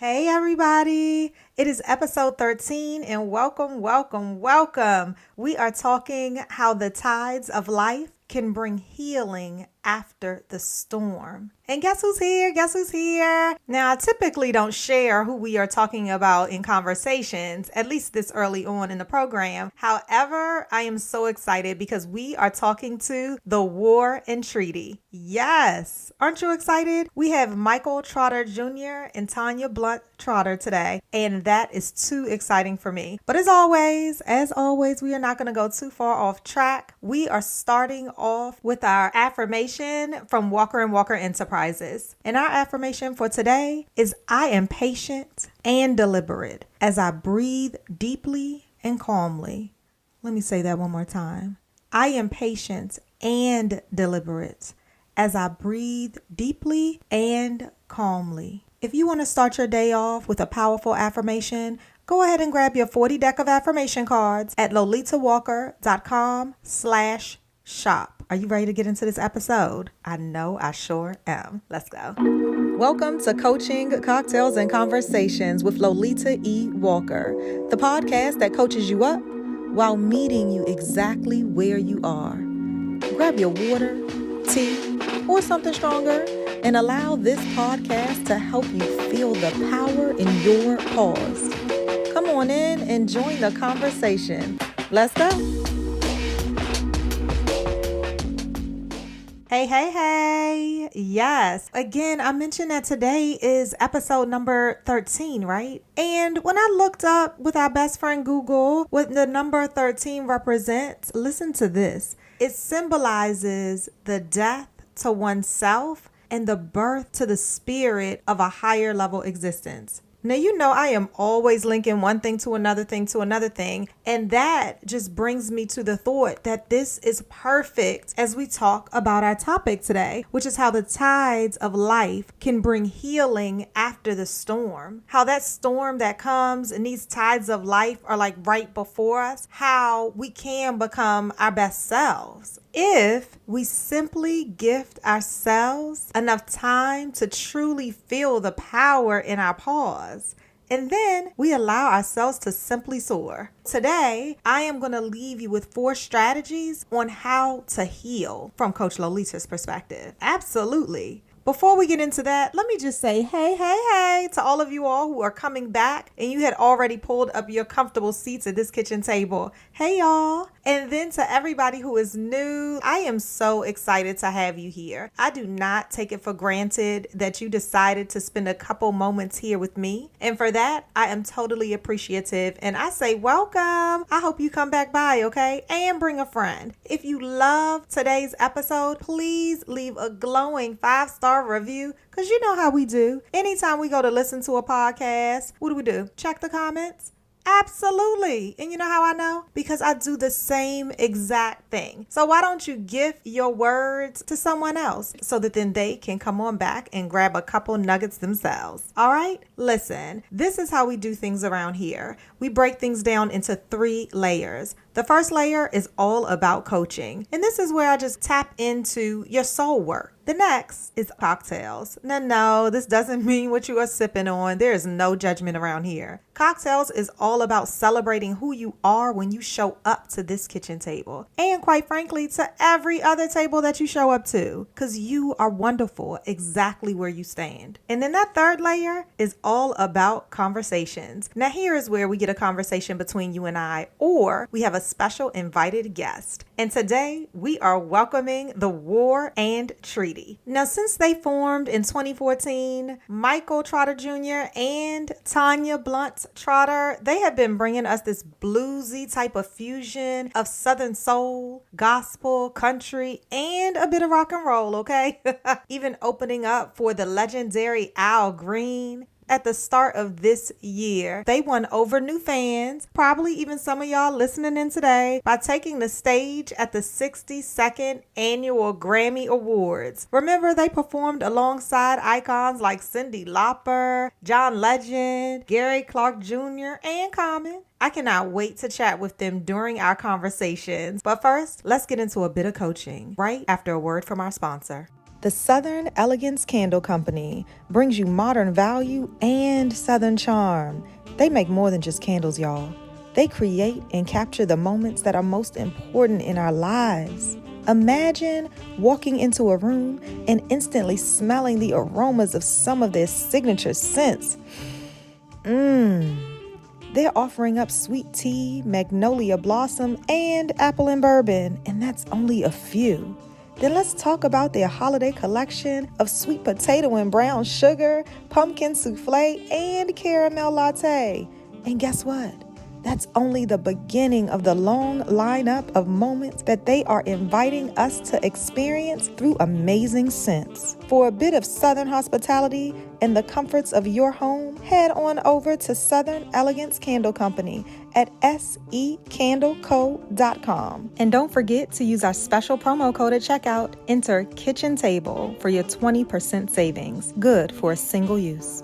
Hey everybody, it is episode 13 and welcome. We are talking how the tides of life can bring healing after the storm. And guess who's here? Now, I typically don't share who we are talking about in conversations, at least this early on in the program. However, I am so excited because we are talking to the War and Treaty. Yes, aren't you excited? We have Michael Trotter Jr. and Tanya Blount-Trotter today, and that is too exciting for me. But as always, we are not going to go too far off track. We are starting off with our affirmation from Walker & Walker Enterprises. And our affirmation for today is I am patient and deliberate as I breathe deeply and calmly. Let me say that one more time. I am patient and deliberate as I breathe deeply and calmly. If you want to start your day off with a powerful affirmation, go ahead and grab your 40 deck of affirmation cards at lolitawalker.com/shop. Are you ready to get into this episode? I know I sure am. Let's go. Welcome to Coaching, Cocktails, and Conversations with Lolita E. Walker, the podcast that coaches you up while meeting you exactly where you are. Grab your water, tea, or something stronger, and allow this podcast to help you feel the power in your pause. Come on in and join the conversation. Let's go. Hey. Yes. Again, I mentioned that today is episode number 13, right? And when I looked up with our best friend Google what the number 13 represents, listen to this. It symbolizes the death to oneself and the birth to the spirit of a higher level existence. Now, you know, I am always linking one thing to another thing and that just brings me to the thought that this is perfect as we talk about our topic today, which is how the tides of life can bring healing after the storm. How that storm that comes and these tides of life are like right before us, how we can become our best selves if we simply gift ourselves enough time to truly feel the power in our pause. And then we allow ourselves to simply soar. Today, I am going to leave you with 4 strategies on how to heal from Coach Lolita's perspective. Absolutely. Before we get into that, let me just say hey to all of you all who are coming back and you had already pulled up your comfortable seats at this kitchen table. Hey y'all. And then to everybody who is new, I am so excited to have you here. I do not take it for granted that you decided to spend a couple moments here with me. And for that, I am totally appreciative. And I say welcome. I hope you come back by, okay? And bring a friend. If you love today's episode, please leave a glowing 5-star review, because you know how we do. Anytime we go to listen to a podcast, what do? Check the comments? Absolutely. And you know how I know? Because I do the same exact thing. So why don't you gift your words to someone else so that then they can come on back and grab a couple nuggets themselves? All right? Listen, this is how we do things around here. We break things down into 3 layers. The first layer is all about coaching. And this is where I just tap into your soul work. The next is cocktails. No, this doesn't mean what you are sipping on. There is no judgment around here. Cocktails is all about celebrating who you are when you show up to this kitchen table. And quite frankly, to every other table that you show up to. Because you are wonderful exactly where you stand. And then that third layer is all about conversations. Now here is where we get a conversation between you and I, or we have a special invited guest. And today we are welcoming the War and Treaty. Now, since they formed in 2014, Michael Trotter Jr. and Tanya Blount-Trotter, they have been bringing us this bluesy type of fusion of Southern soul, gospel, country, and a bit of rock and roll, okay? Even opening up for the legendary Al Green. At the start of this year, they won over new fans, probably even some of y'all listening in today, by taking the stage at the 62nd Annual Grammy Awards. Remember, they performed alongside icons like Cyndi Lauper, John Legend, Gary Clark Jr., and Common. I cannot wait to chat with them during our conversations. But first, let's get into a bit of coaching right after a word from our sponsor. The Southern Elegance Candle Company brings you modern value and Southern charm. They make more than just candles, y'all. They create and capture the moments that are most important in our lives. Imagine walking into a room and instantly smelling the aromas of some of their signature scents. They're offering up sweet tea, magnolia blossom, and apple and bourbon, and that's only a few. Then let's talk about their holiday collection of sweet potato and brown sugar, pumpkin souffle, and caramel latte. And guess what? That's only the beginning of the long lineup of moments that they are inviting us to experience through amazing scents. For a bit of Southern hospitality and the comforts of your home, head on over to Southern Elegance Candle Company at secandleco.com. And don't forget to use our special promo code at checkout. Enter Kitchen Table for your 20% savings. Good for a single use.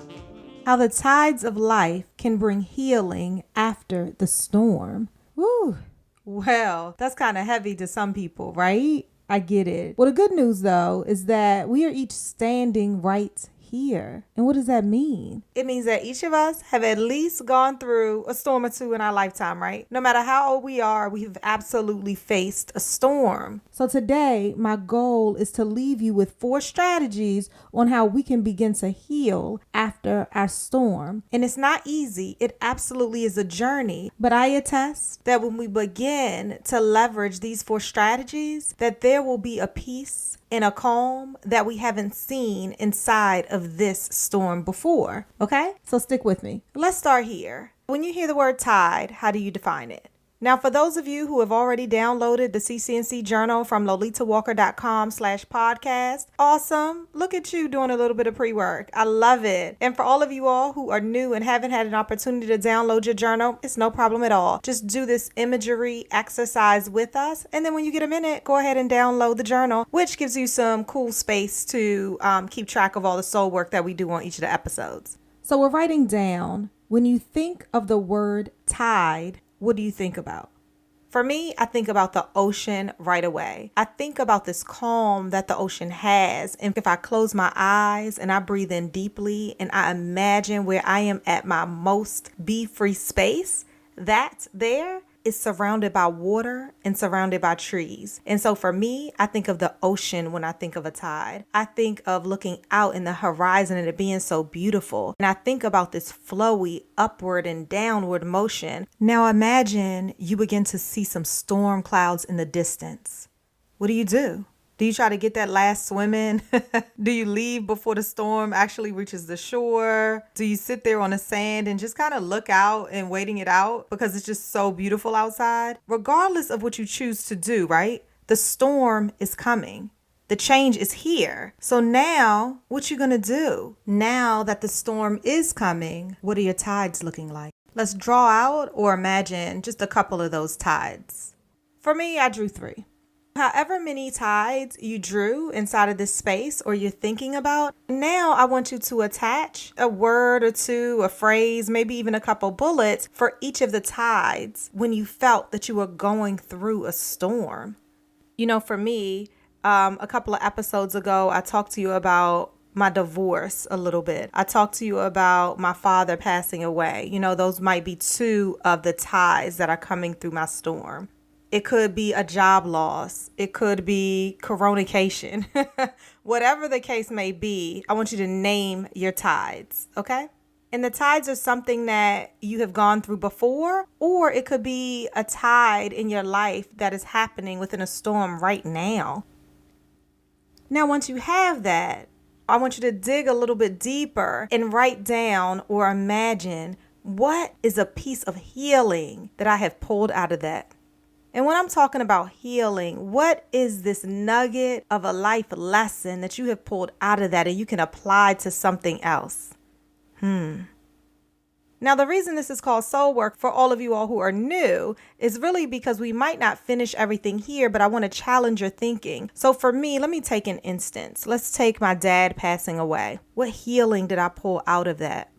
How the tides of life can bring healing after the storm. Woo! Well, that's kind of heavy to some people, right? I get it. Well, the good news, though, is that we are each standing right here. And what does that mean? It means that each of us have at least gone through a storm or two in our lifetime, right? No matter how old we are, we've absolutely faced a storm. So today, my goal is to leave you with 4 strategies on how we can begin to heal after our storm. And it's not easy. It absolutely is a journey. But I attest that when we begin to leverage these 4 strategies, that there will be a peace and a calm that we haven't seen inside of this storm before. Okay? So stick with me. Let's start here. When you hear the word tide, how do you define it? Now, for those of you who have already downloaded the CCNC journal from lolitawalker.com/podcast, awesome. Look at you doing a little bit of pre-work. I love it. And for all of you all who are new and haven't had an opportunity to download your journal, it's no problem at all. Just do this imagery exercise with us. And then when you get a minute, go ahead and download the journal, which gives you some cool space to keep track of all the soul work that we do on each of the episodes. So we're writing down, when you think of the word tide, what do you think about? For me, I think about the ocean right away. I think about this calm that the ocean has. And if I close my eyes and I breathe in deeply and I imagine where I am at my most be-free space, that there is surrounded by water and surrounded by trees. And so for me, I think of the ocean when I think of a tide. I think of looking out in the horizon and it being so beautiful. And I think about this flowy upward and downward motion. Now imagine you begin to see some storm clouds in the distance. What do? Do you try to get that last swim in? Do you leave before the storm actually reaches the shore? Do you sit there on the sand and just kind of look out and waiting it out because it's just so beautiful outside? Regardless of what you choose to do, right? The storm is coming. The change is here. So now, what you gonna do? Now that the storm is coming, what are your tides looking like? Let's draw out or imagine just a couple of those tides. For me, I drew 3. However many tides you drew inside of this space or you're thinking about, now I want you to attach a word or two, a phrase, maybe even a couple bullets for each of the tides when you felt that you were going through a storm. You know, for me, a couple of episodes ago, I talked to you about my divorce a little bit. I talked to you about my father passing away. You know, those might be 2 of the tides that are coming through my storm. It could be a job loss. It could be coronation. Whatever the case may be, I want you to name your tides, okay? And the tides are something that you have gone through before, or it could be a tide in your life that is happening within a storm right now. Now, once you have that, I want you to dig a little bit deeper and write down or imagine what is a piece of healing that I have pulled out of that. And when I'm talking about healing, what is this nugget of a life lesson that you have pulled out of that and you can apply to something else? Now, the reason this is called soul work for all of you all who are new is really because we might not finish everything here, but I want to challenge your thinking. So for me, let me take an instance. Let's take my dad passing away. What healing did I pull out of that?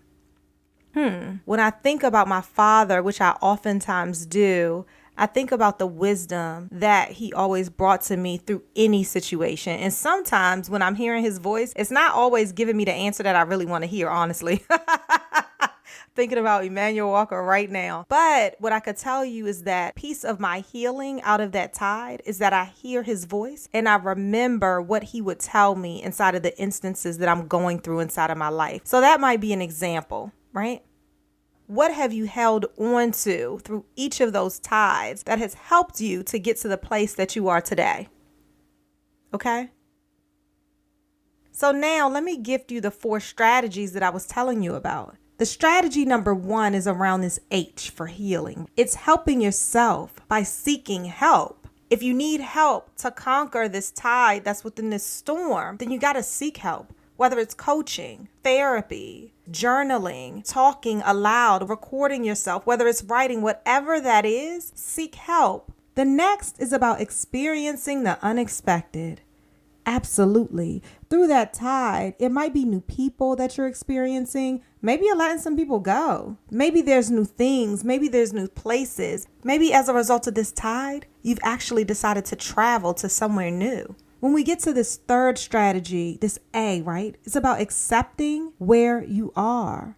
When I think about my father, which I oftentimes do, I think about the wisdom that he always brought to me through any situation. And sometimes when I'm hearing his voice, it's not always giving me the answer that I really want to hear, honestly. Thinking about Emmanuel Walker right now. But what I could tell you is that piece of my healing out of that tide is that I hear his voice and I remember what he would tell me inside of the instances that I'm going through inside of my life. So that might be an example, right? What have you held on to through each of those tides that has helped you to get to the place that you are today? Okay? So now let me gift you the 4 strategies that I was telling you about. The strategy number 1 is around this H for healing. It's helping yourself by seeking help. If you need help to conquer this tide that's within this storm, then you got to seek help. Whether it's coaching, therapy, journaling, talking aloud, recording yourself, whether it's writing, whatever that is, seek help. The next is about experiencing the unexpected. Absolutely. Through that tide, it might be new people that you're experiencing. Maybe you're letting some people go. Maybe there's new things. Maybe there's new places. Maybe as a result of this tide, you've actually decided to travel to somewhere new. When we get to this 3rd strategy, this A, right? It's about accepting where you are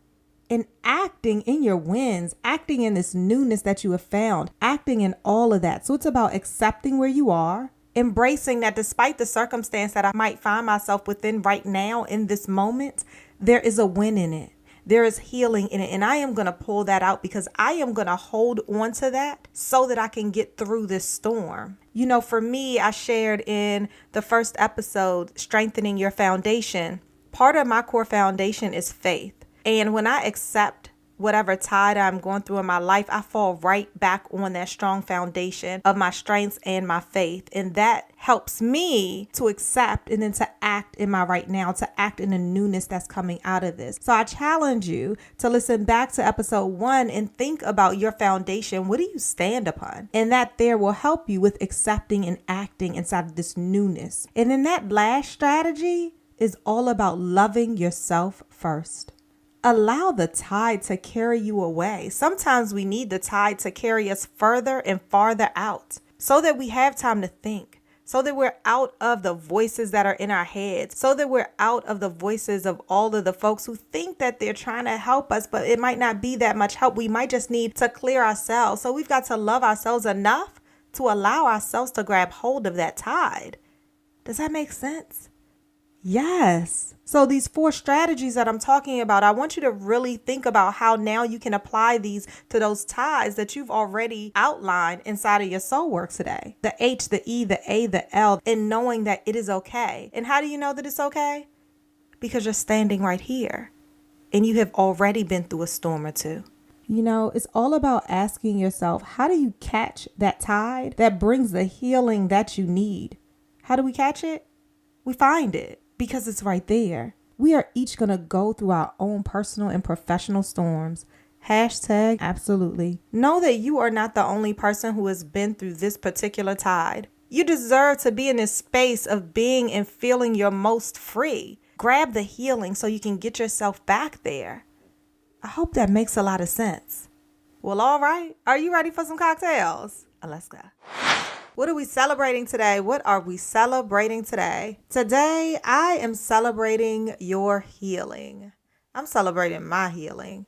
and acting in your wins, acting in this newness that you have found, acting in all of that. So it's about accepting where you are, embracing that despite the circumstance that I might find myself within right now in this moment, there is a win in it. There is healing in it. And I am going to pull that out because I am going to hold on to that so that I can get through this storm. You know, for me, I shared in the first episode, strengthening your foundation. Part of my core foundation is faith. And when I accept whatever tide I'm going through in my life, I fall right back on that strong foundation of my strengths and my faith. And that helps me to accept and then to act in my right now, to act in the newness that's coming out of this. So I challenge you to listen back to episode 1 and think about your foundation. What do you stand upon? And that there will help you with accepting and acting inside of this newness. And then that last strategy is all about loving yourself first. Allow the tide to carry you away. Sometimes we need the tide to carry us further and farther out so that we have time to think, so that we're out of the voices that are in our heads, so that we're out of the voices of all of the folks who think that they're trying to help us, but it might not be that much help. We might just need to clear ourselves. So we've got to love ourselves enough to allow ourselves to grab hold of that tide. Does that make sense? Yes. So these 4 strategies that I'm talking about, I want you to really think about how now you can apply these to those tides that you've already outlined inside of your soul work today. The H, the E, the A, the L, and knowing that it is okay. And how do you know that it's okay? Because you're standing right here and you have already been through a storm or two. You know, it's all about asking yourself, how do you catch that tide that brings the healing that you need? How do we catch it? We find it. Because it's right there. We are each going to go through our own personal and professional storms. Hashtag absolutely. Know that you are not the only person who has been through this particular tide. You deserve to be in this space of being and feeling your most free. Grab the healing so you can get yourself back there. I hope that makes a lot of sense. Well, all right. Are you ready for some cocktails? Let's go. What are we celebrating today? What are we celebrating today? Today, I am celebrating your healing. I'm celebrating my healing.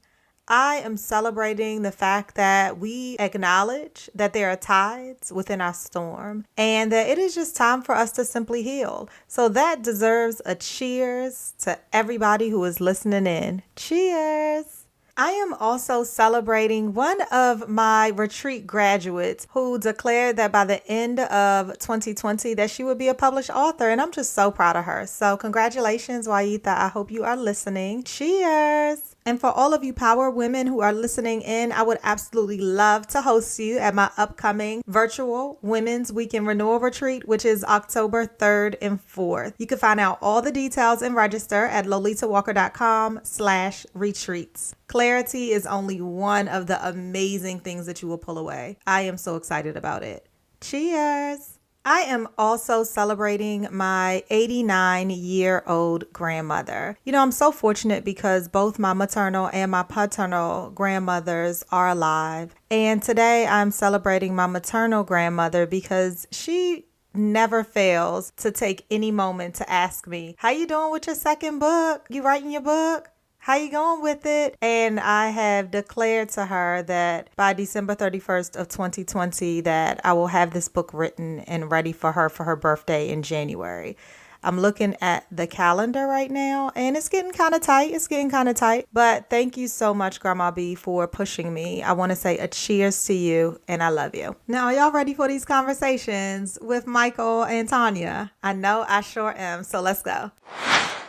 I am celebrating the fact that we acknowledge that there are tides within our storm and that it is just time for us to simply heal. So that deserves a cheers to everybody who is listening in. Cheers. I am also celebrating one of my retreat graduates who declared that by the end of 2020 that she would be a published author. And I'm just so proud of her. So congratulations, Waitha. I hope you are listening. Cheers. And for all of you power women who are listening in, I would absolutely love to host you at my upcoming virtual Women's Weekend Renewal Retreat, which is October 3rd and 4th. You can find out all the details and register at lolitawalker.com/retreats. Clarity is only one of the amazing things that you will pull away. I am so excited about it. Cheers. I am also celebrating my 89-year-old grandmother. You know, I'm so fortunate because both my maternal and my paternal grandmothers are alive. And today I'm celebrating my maternal grandmother because she never fails to take any moment to ask me, "How you doing with your second book? You writing your book? How you going with it?" And I have declared to her that by December 31st of 2020 that I will have this book written and ready for her birthday in January. I'm looking at the calendar right now and it's getting kind of tight. But thank you so much, Grandma B, for pushing me. I want to say a cheers to you and I love you. Now, are y'all ready for these conversations with Michael and Tanya? I know I sure am. So let's go.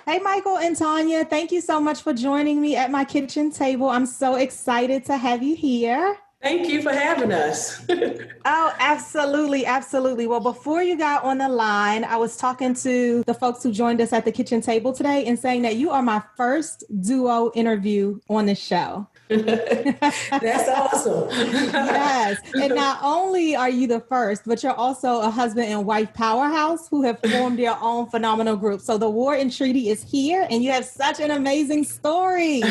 Hey, Michael and Tanya, thank you so much for joining me at my kitchen table. I'm so excited to have you here. Thank you for having us. Oh, absolutely. Absolutely. Well, before you got on the line, I was talking to the folks who joined us at the kitchen table today and saying that you are my first duo interview on the show. That's awesome. Yes. And not only are you the first, but you're also a husband and wife powerhouse who have formed your own phenomenal group. So the War and Treaty is here and you have such an amazing story.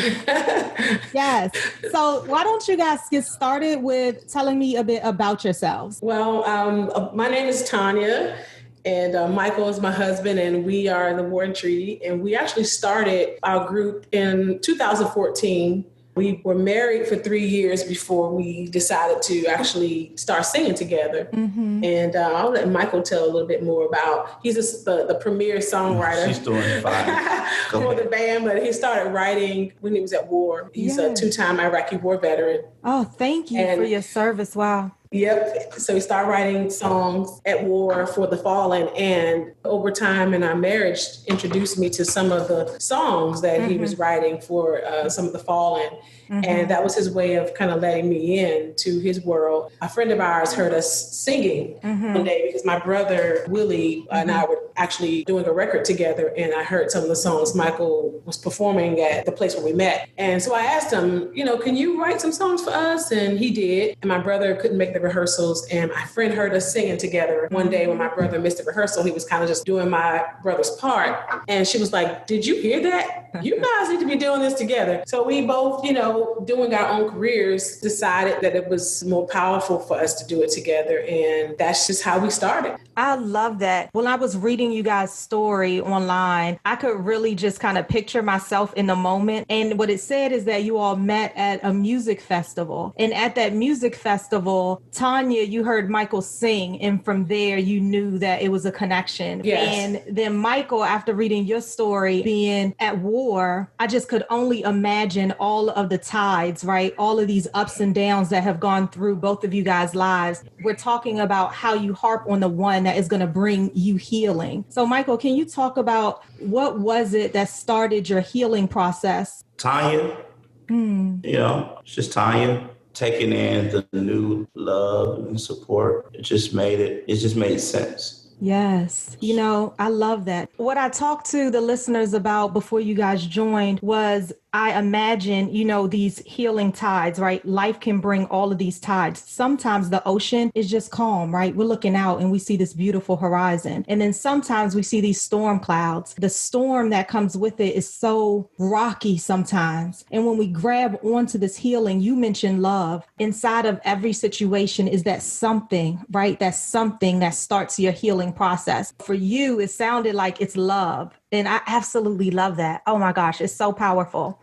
Yes. So why don't you guys get started with telling me a bit about yourselves? Well, my name is Tanya. And Michael is my husband, and we are the War and Treaty. And we actually started our group in 2014. We were married for 3 years before we decided to actually start singing together. Mm-hmm. And I'll let Michael tell a little bit more about, he's the premier songwriter. She's doing fine. For the band, but he started writing when he was at war. He's a 2-time Iraqi war veteran. Oh, thank you for your service. Wow. Yep. So we started writing songs at war for the fallen, and over time in our marriage introduced me to some of the songs that he was writing for some of the fallen. And that was his way of kind of letting me in to his world. A friend of ours heard us singing one day because my brother Willie and I were actually doing a record together, and I heard some of the songs Michael was performing at the place where we met. And so I asked him, can you write some songs for us? And he did. And my brother couldn't make the rehearsals, and my friend heard us singing together. One day when my brother missed the rehearsal, he was kind of just doing my brother's part. And she was like, "Did you hear that? You guys need to be doing this together." So we both, doing our own careers, decided that it was more powerful for us to do it together. And that's just how we started. I love that. When I was reading you guys' story online, I could really just kind of picture myself in the moment. And what it said is that you all met at a music festival. And at that music festival, Tanya, you heard Michael sing. And from there, you knew that it was a connection. Yes. And then Michael, after reading your story, being at war, I just could only imagine all of the tides, right? All of these ups and downs that have gone through both of you guys' lives. We're talking about how you harp on the one that is going to bring you healing. So Michael, can you talk about what was it that started your healing process? Tanya, it's just Tanya taking in the new love and support. It just made sense. Yes. I love that. What I talked to the listeners about before you guys joined was I imagine, these healing tides, right? Life can bring all of these tides. Sometimes the ocean is just calm, right? We're looking out and we see this beautiful horizon. And then sometimes we see these storm clouds. The storm that comes with it is so rocky sometimes. And when we grab onto this healing, you mentioned love. Inside of every situation is that something, right? That's something that starts your healing process. For you, it sounded like it's love. And I absolutely love that. Oh my gosh, it's so powerful.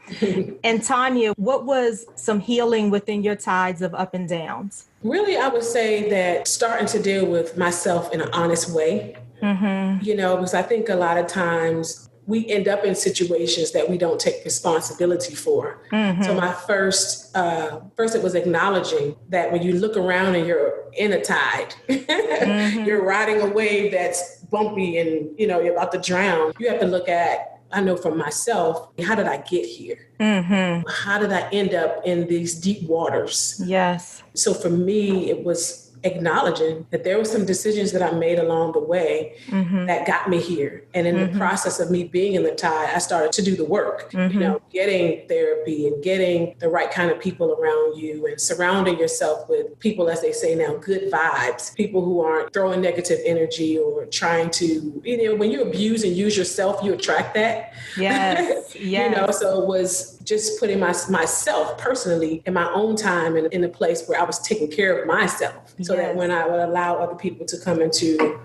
And Tanya, what was some healing within your tides of up and downs? Really, I would say that starting to deal with myself in an honest way, because I think a lot of times we end up in situations that we don't take responsibility for. So my first it was acknowledging that when you look around and you're in a tide, you're riding a wave that's bumpy and, you're about to drown. You have to look at, I know for myself, how did I get here? How did I end up in these deep waters? Yes. So for me, it was acknowledging that there were some decisions that I made along the way that got me here. And in the process of me being in the Thai, I started to do the work, getting therapy and getting the right kind of people around you and surrounding yourself with people, as they say now, good vibes, people who aren't throwing negative energy or trying to, when you abuse and use yourself, you attract that. Yes. Yes. So it was just putting myself personally in my own time and in a place where I was taking care of myself, so that when I would allow other people to come into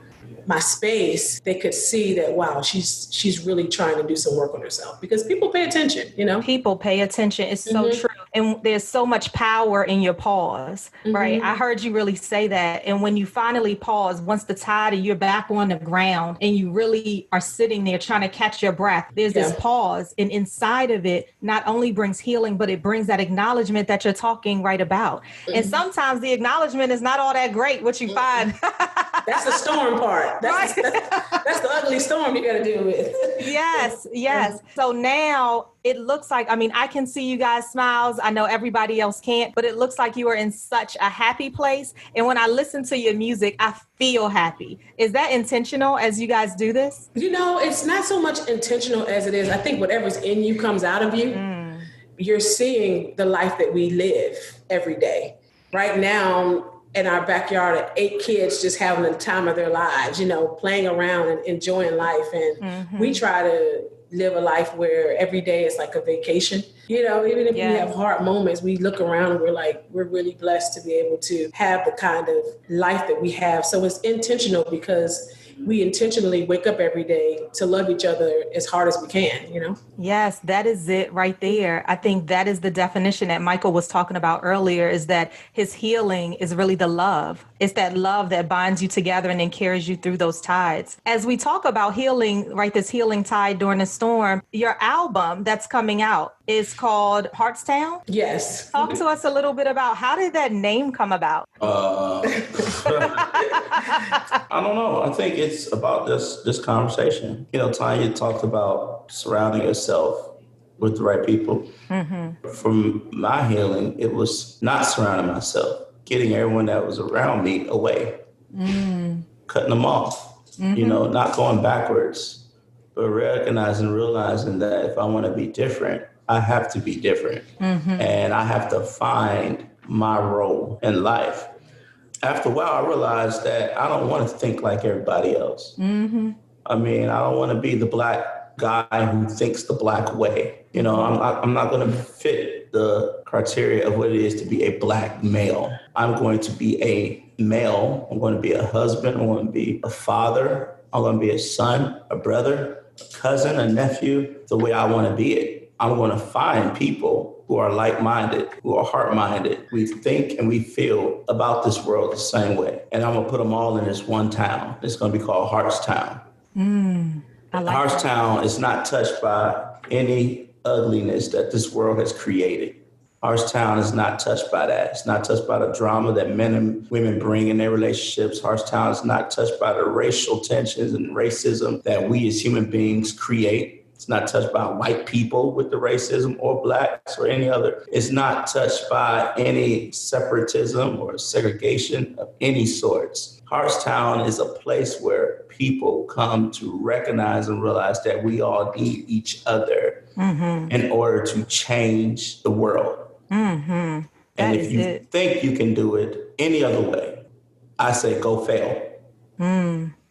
my space, they could see that, wow, she's really trying to do some work on herself, because people pay attention, People pay attention. It's so true. And there's so much power in your pause, right? I heard you really say that. And when you finally pause, once the tide and you're back on the ground and you really are sitting there trying to catch your breath, there's this pause. And inside of it, not only brings healing, but it brings that acknowledgement that you're talking right about. And sometimes the acknowledgement is not all that great, what you find. That's the storm part. That's the ugly storm you got to deal with. Yes. So now it looks like, I can see you guys' smiles. I know everybody else can't, but it looks like you are in such a happy place. And when I listen to your music, I feel happy. Is that intentional as you guys do this? It's not so much intentional as it is. I think whatever's in you comes out of you. You're seeing the life that we live every day. Right now, in our backyard, 8 kids just having the time of their lives, playing around and enjoying life. And we try to live a life where every day is like a vacation. Even if we have hard moments, we look around and we're really blessed to be able to have the kind of life that we have. So it's intentional, because we intentionally wake up every day to love each other as hard as we can, Yes, that is it right there. I think that is the definition that Michael was talking about earlier, is that his healing is really the love. It's that love that binds you together and then carries you through those tides. As we talk about healing, right, this healing tide during the storm, your album that's coming out is called Heartstown? Yes. Talk to us a little bit about, how did that name come about? I don't know. I think it's about this conversation. Tanya talked about surrounding yourself with the right people. From my healing, it was not surrounding myself, getting everyone that was around me away, cutting them off, not going backwards, but realizing that if I want to be different, I have to be different. And I have to find my role in life. After a while, I realized that I don't want to think like everybody else. I don't want to be the black guy who thinks the black way. I'm not going to fit the criteria of what it is to be a black male. I'm going to be a male. I'm going to be a husband. I'm going to be a father. I'm going to be a son, a brother, a cousin, a nephew, the way I want to be it. I'm going to find people who are like-minded, who are heart-minded. We think and we feel about this world the same way. And I'm going to put them all in this one town. It's going to be called Heartstown. Heartstown is not touched by any ugliness that this world has created. Heartstown is not touched by that. It's not touched by the drama that men and women bring in their relationships. Heartstown is not touched by the racial tensions and racism that we as human beings create. It's not touched by white people with the racism, or blacks, or any other. It's not touched by any separatism or segregation of any sorts. Heartstown is a place where people come to recognize and realize that we all need each other in order to change the world. And if you think you can do it any other way, I say go fail.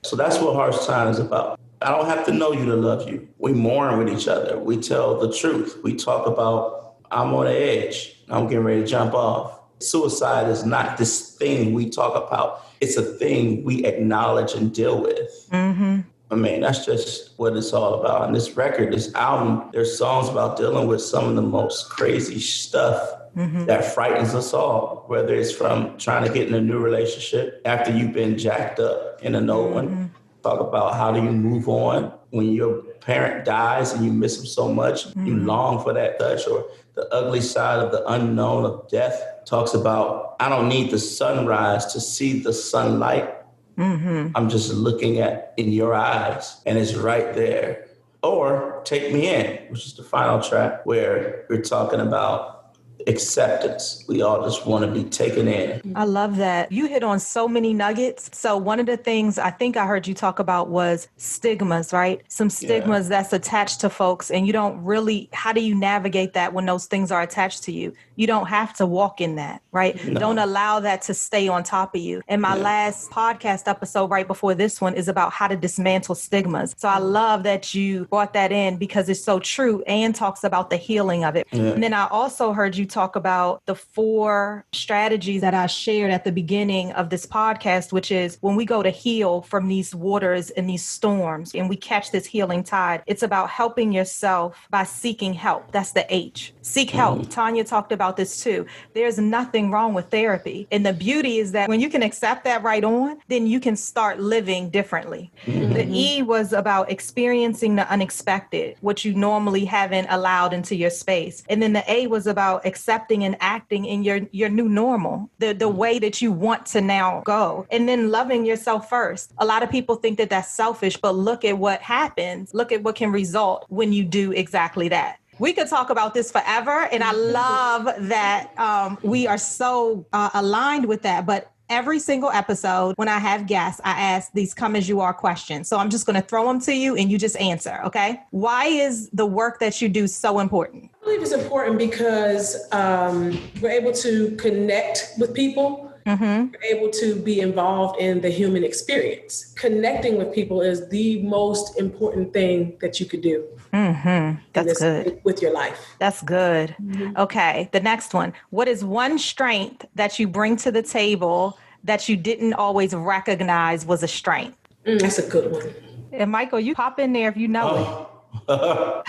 So that's what Heartstown is about. I don't have to know you to love you. We mourn with each other. We tell the truth. We talk about, I'm on the edge. I'm getting ready to jump off. Suicide is not this thing we talk about. It's a thing we acknowledge and deal with. That's just what it's all about. And this record, this album, there's songs about dealing with some of the most crazy stuff that frightens us all, whether it's from trying to get in a new relationship after you've been jacked up in an old one. Talk about how do you move on when your parent dies and you miss them so much. You long for that touch, or the ugly side of the unknown of death. Talks about, I don't need the sunrise to see the sunlight. I'm just looking in your eyes, and it's right there. Or Take Me In, which is the final track, where we're talking about acceptance. We all just want to be taken in. I love that. You hit on so many nuggets. So one of the things I think I heard you talk about was stigmas, right? Some stigmas that's attached to folks, and you don't really, how do you navigate that when those things are attached to you? You don't have to walk in that, right? No. Don't allow that to stay on top of you. And my last podcast episode right before this one is about how to dismantle stigmas. So I love that you brought that in because it's so true and talks about the healing of it. Yeah. And then I also heard you talk about the 4 strategies that I shared at the beginning of this podcast, which is when we go to heal from these waters and these storms and we catch this healing tide, it's about helping yourself by seeking help. That's the H. Seek help. Tanya talked about this too. There's nothing wrong with therapy. And the beauty is that when you can accept that right on, then you can start living differently. The E was about experiencing the unexpected, what you normally haven't allowed into your space. And then the A was about accepting and acting in your new normal, the way that you want to now go. And then loving yourself first. A lot of people think that that's selfish, but look at what happens. Look at what can result when you do exactly that. We could talk about this forever, and I love that we are so aligned with that. But every single episode, when I have guests, I ask these come as you are questions. So I'm just going to throw them to you, and you just answer, okay? Why is the work that you do so important? I believe it's important because we're able to connect with people. You're able to be involved in the human experience. Connecting with people is the most important thing that you could do. That's good. With your life. That's good. Okay. The next one. What is one strength that you bring to the table that you didn't always recognize was a strength? That's a good one. And Michael, you pop in there if you know it.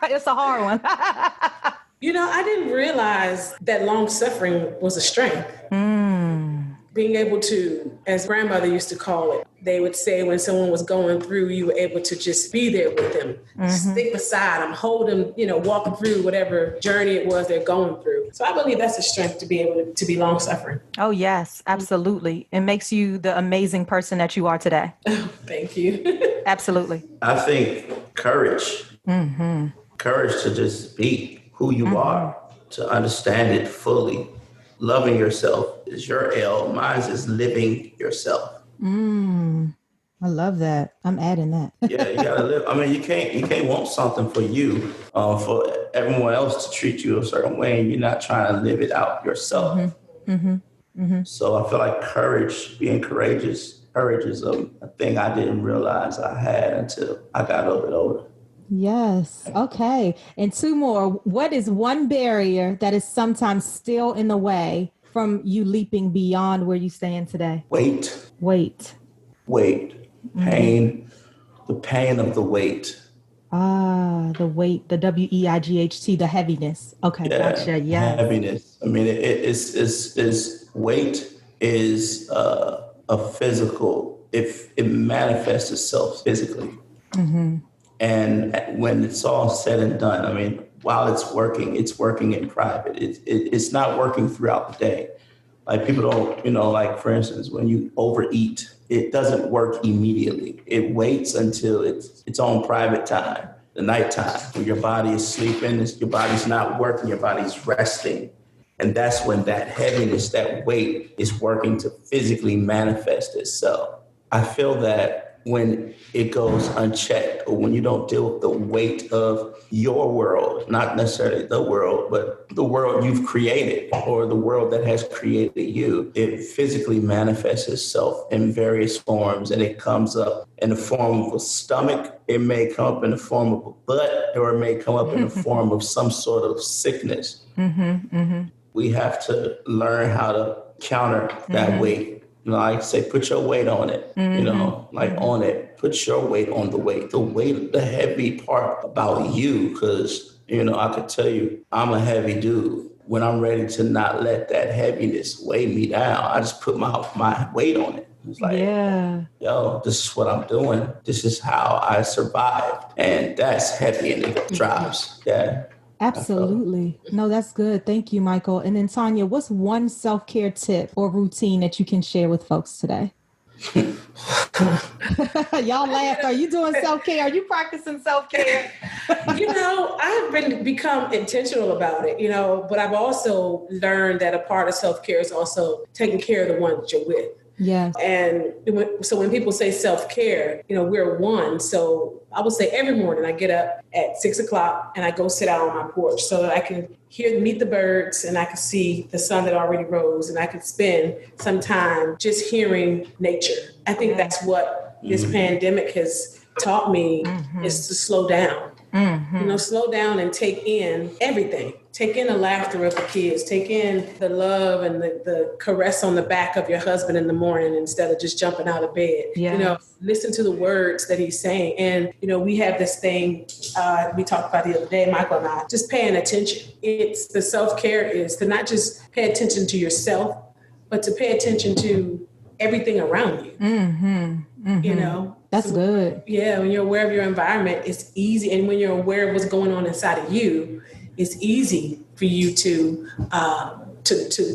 It's a hard one. I didn't realize that long suffering was a strength. Being able to, as grandmother used to call it, they would say when someone was going through, you were able to just be there with them, stick beside them, hold them, walk through whatever journey it was they're going through. So I believe that's a strength to be able to be long suffering. Oh, yes, absolutely. It makes you the amazing person that you are today. Thank you. Absolutely. I think courage. Courage to just be who you are, to understand it fully. Loving yourself is your L. Mine is living yourself. I love that. I'm adding that. Yeah, you gotta live. I mean, you can't want something for you, for everyone else to treat you a certain way, and you're not trying to live it out yourself. So I feel like being courageous is a thing I didn't realize I had until I got a little bit older. Yes. Okay. And 2 more. What is one barrier that is sometimes still in the way from you leaping beyond where you stand today? Weight. Pain. The pain of the weight. The weight, the WEIGHT, the heaviness. Okay. Yeah, gotcha. Yeah. Heaviness. I mean, it's weight is a physical, if it manifests itself physically. And when it's all said and done, I mean, while it's working in private. It's not working throughout the day. Like people don't, like for instance, when you overeat, it doesn't work immediately. It waits until it's on private time, the nighttime, when your body is sleeping, your body's not working, your body's resting. And that's when that heaviness, that weight is working to physically manifest itself. I feel that when it goes unchecked or when you don't deal with the weight of your world, not necessarily the world, but the world you've created or the world that has created you, it physically manifests itself in various forms, and it comes up in the form of a stomach. It may come up in the form of a butt, or it may come up in the form of some sort of sickness. We have to learn how to counter that weight. I say, put your weight on it, on it, put your weight on the weight, the heavy part about you. Because, I could tell you, I'm a heavy dude. When I'm ready to not let that heaviness weigh me down, I just put my weight on it. It's like, yo, this is what I'm doing. This is how I survived. And that's heavy and it drives. Yeah. Absolutely. No, that's good. Thank you, Michael. And then Tanya, what's one self-care tip or routine that you can share with folks today? Y'all laugh. Are you doing self-care? Are you practicing self-care? I've become intentional about it, but I've also learned that a part of self-care is also taking care of the one that you're with. Yes. And so when people say self-care, we're one. So I would say every morning I get up at 6:00 and I go sit out on my porch so that I can meet the birds and I can see the sun that already rose and I can spend some time just hearing nature. I think that's what this pandemic has taught me is to slow down. Slow down and take in everything. Take in the laughter of the kids. Take in the love and the caress on the back of your husband in the morning instead of just jumping out of bed. Yes. Listen to the words that he's saying. And, we have this thing we talked about the other day, Michael and I, just paying attention. It's the self-care is to not just pay attention to yourself, but to pay attention to everything around you. That's good. Yeah, when you're aware of your environment, it's easy. And when you're aware of what's going on inside of you, it's easy for you to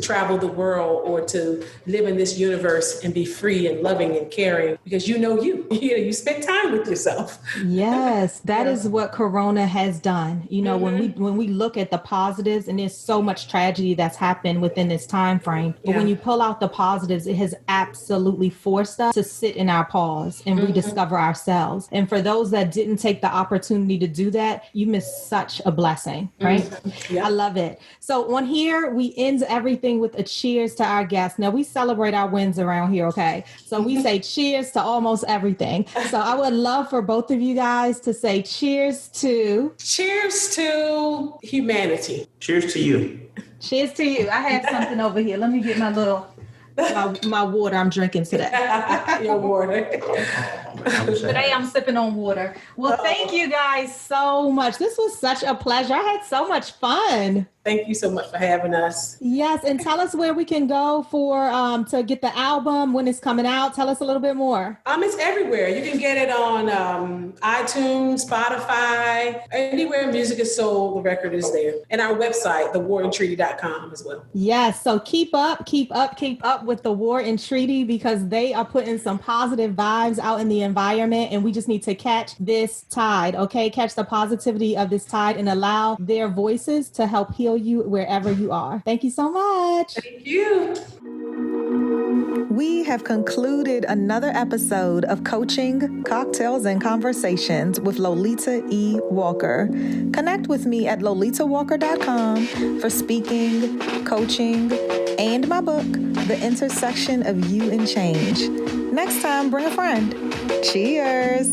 travel the world or to live in this universe and be free and loving and caring because you spend time with yourself. Yes, that is what Corona has done. When we look at the positives, and there's so much tragedy that's happened within this time frame, but when you pull out the positives, it has absolutely forced us to sit in our pause and rediscover ourselves. And for those that didn't take the opportunity to do that, you missed such a blessing, right? Yeah. I love it. So on here, we end everything with a cheers to our guests. Now we celebrate our wins around here, okay? So we say cheers to almost everything. So I would love for both of you guys to say cheers to humanity. Cheers to you. Cheers to you. I have something over here. Let me get my water I'm drinking today. Your water. Today I'm sipping on water. Well, thank you guys so much. This was such a pleasure. I had so much fun. Thank you so much for having us. Yes, and tell us where we can go for to get the album, when it's coming out. Tell us a little bit more. It's everywhere. You can get it on iTunes, Spotify, anywhere music is sold, the record is there. And our website, thewarandtreaty.com as well. Yes, so keep up with the War and Treaty because they are putting some positive vibes out in the environment, and we just need to catch this tide, okay? Catch the positivity of this tide and allow their voices to help heal you wherever you are. Thank you so much. Thank you. We have concluded another episode of Coaching, Cocktails, and Conversations with Lolita E. Walker. Connect with me at lolitawalker.com for speaking, coaching, and my book, The Intersection of You and Change. Next time, bring a friend. Cheers.